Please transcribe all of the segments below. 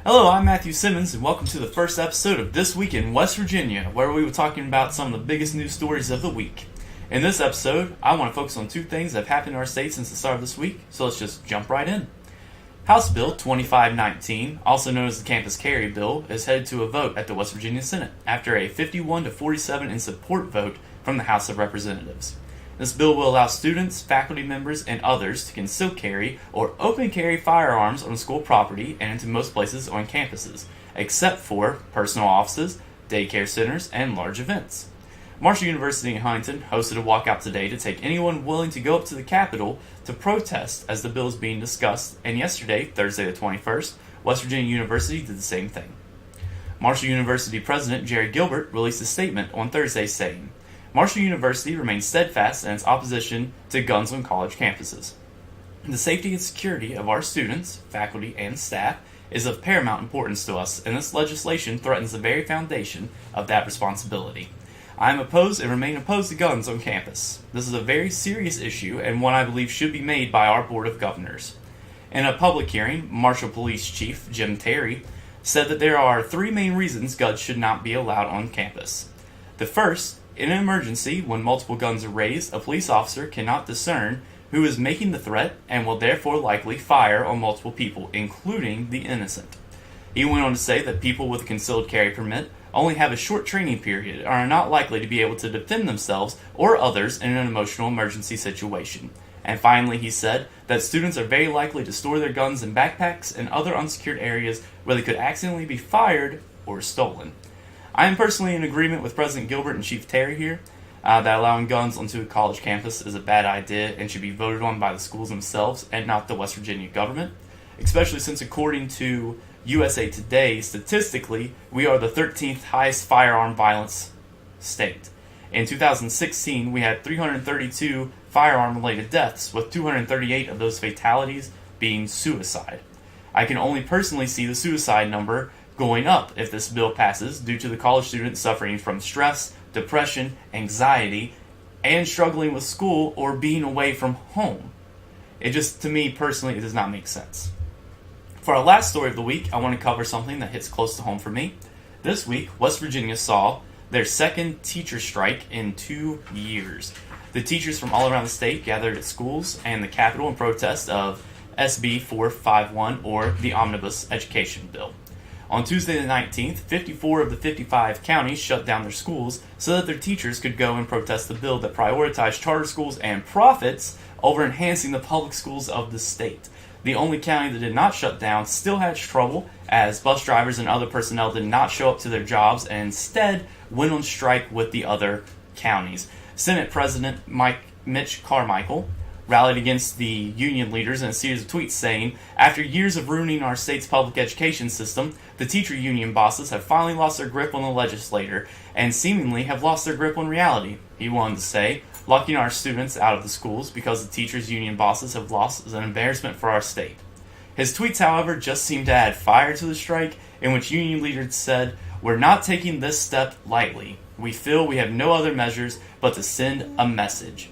Hello, I'm Matthew Simmons, and welcome to the first episode of This Week in West Virginia, where we were talking about some of the biggest news stories of the week. In this episode, I want to focus on two things that have happened in our state since the start of this week, so let's just jump right in. House Bill 2519, also known as the Campus Carry Bill, is headed to a vote at the West Virginia Senate after a 51 to 47 in support vote from the House of Representatives. This bill will allow students, faculty members, and others to conceal carry or open carry firearms on school property and into most places on campuses, except for personal offices, daycare centers, and large events. Marshall University in Huntington hosted a walkout today to take anyone willing to go up to the Capitol to protest as the bill is being discussed, and yesterday, Thursday the 21st, West Virginia University did the same thing. Marshall University President Jerry Gilbert released a statement on Thursday saying, Marshall University remains steadfast in its opposition to guns on college campuses. The safety and security of our students, faculty, and staff is of paramount importance to us, and this legislation threatens the very foundation of that responsibility. I am opposed and remain opposed to guns on campus. This is a very serious issue and one I believe should be made by our Board of Governors. In a public hearing, Marshall Police Chief Jim Terry said that there are three main reasons guns should not be allowed on campus. The first, in an emergency, when multiple guns are raised, a police officer cannot discern who is making the threat and will therefore likely fire on multiple people, including the innocent. He went on to say that people with a concealed carry permit only have a short training period and are not likely to be able to defend themselves or others in an emotional emergency situation. And finally, he said that students are very likely to store their guns in backpacks and other unsecured areas where they could accidentally be fired or stolen. I am personally in agreement with President Gilbert and Chief Terry here that allowing guns onto a college campus is a bad idea and should be voted on by the schools themselves and not the West Virginia government, especially since according to USA Today, statistically, we are the 13th highest firearm violence state. In 2016, we had 332 firearm-related deaths, with 238 of those fatalities being suicide. I can only personally see the suicide number going up if this bill passes due to the college students suffering from stress, depression, anxiety, and struggling with school or being away from home. It just, to me personally, it does not make sense. For our last story of the week, I want to cover something that hits close to home for me. This week, West Virginia saw their second teacher strike in 2 years. The teachers from all around the state gathered at schools and the Capitol in protest of SB 451, or the Omnibus Education Bill. On Tuesday the 19th, 54 of the 55 counties shut down their schools so that their teachers could go and protest the bill that prioritized charter schools and profits over enhancing the public schools of the state. The only county that did not shut down still had trouble, as bus drivers and other personnel did not show up to their jobs and instead went on strike with the other counties. Senate President Mitch Carmichael rallied against the union leaders in a series of tweets saying, after years of ruining our state's public education system, the teacher union bosses have finally lost their grip on the legislature and seemingly have lost their grip on reality. He wanted to say, locking our students out of the schools because the teachers union bosses have lost is an embarrassment for our state. His tweets, however, just seemed to add fire to the strike, in which union leaders said, we're not taking this step lightly. We feel we have no other measures but to send a message.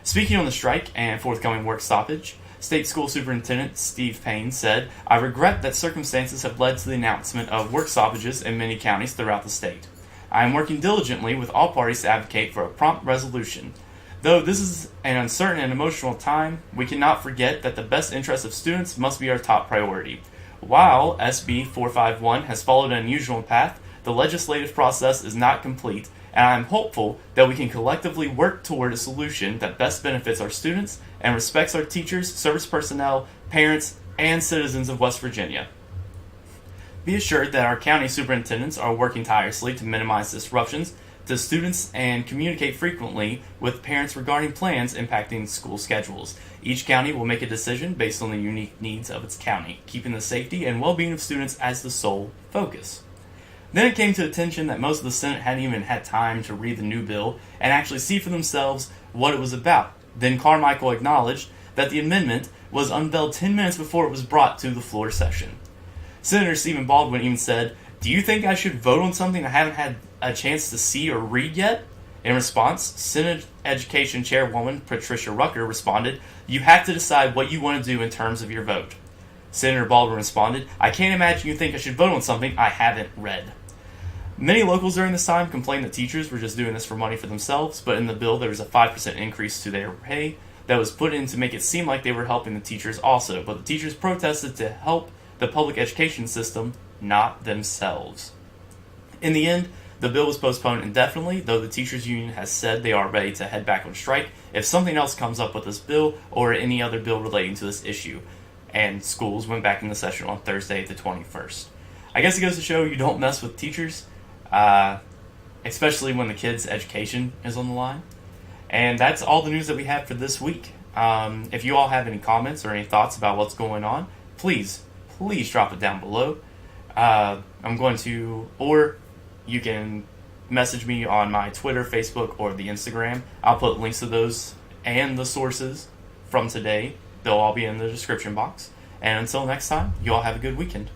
Speaking on the strike and forthcoming work stoppage, State School Superintendent Steve Payne said, I regret that circumstances have led to the announcement of work stoppages in many counties throughout the state. I am working diligently with all parties to advocate for a prompt resolution. Though this is an uncertain and emotional time, we cannot forget that the best interests of students must be our top priority. While SB 451 has followed an unusual path, the legislative process is not complete, and I am hopeful that we can collectively work toward a solution that best benefits our students and respects our teachers, service personnel, parents, and citizens of West Virginia. Be assured that our county superintendents are working tirelessly to minimize disruptions to students and communicate frequently with parents regarding plans impacting school schedules. Each county will make a decision based on the unique needs of its county, keeping the safety and well-being of students as the sole focus. Then it came to attention that most of the Senate hadn't even had time to read the new bill and actually see for themselves what it was about. Then Carmichael acknowledged that the amendment was unveiled 10 minutes before it was brought to the floor session. Senator Stephen Baldwin even said, do you think I should vote on something I haven't had a chance to see or read yet? In response, Senate Education Chairwoman Patricia Rucker responded, you have to decide what you want to do in terms of your vote. Senator Baldwin responded, "I can't imagine you think I should vote on something I haven't read." Many locals during this time complained that teachers were just doing this for money for themselves, but in the bill there was a 5% increase to their pay that was put in to make it seem like they were helping the teachers also, but the teachers protested to help the public education system, not themselves. In the end, the bill was postponed indefinitely, though the teachers union has said they are ready to head back on strike if something else comes up with this bill or any other bill relating to this issue. And schools went back into session on Thursday the 21st. I guess it goes to show you don't mess with teachers, especially when the kids' education is on the line. And that's all the news that we have for this week. If you all have any comments or any thoughts about what's going on, please drop it down below. Or you can message me on my Twitter, Facebook, or the Instagram. I'll put links to those and the sources from today. They'll all be in the description box. And until next time, you all have a good weekend.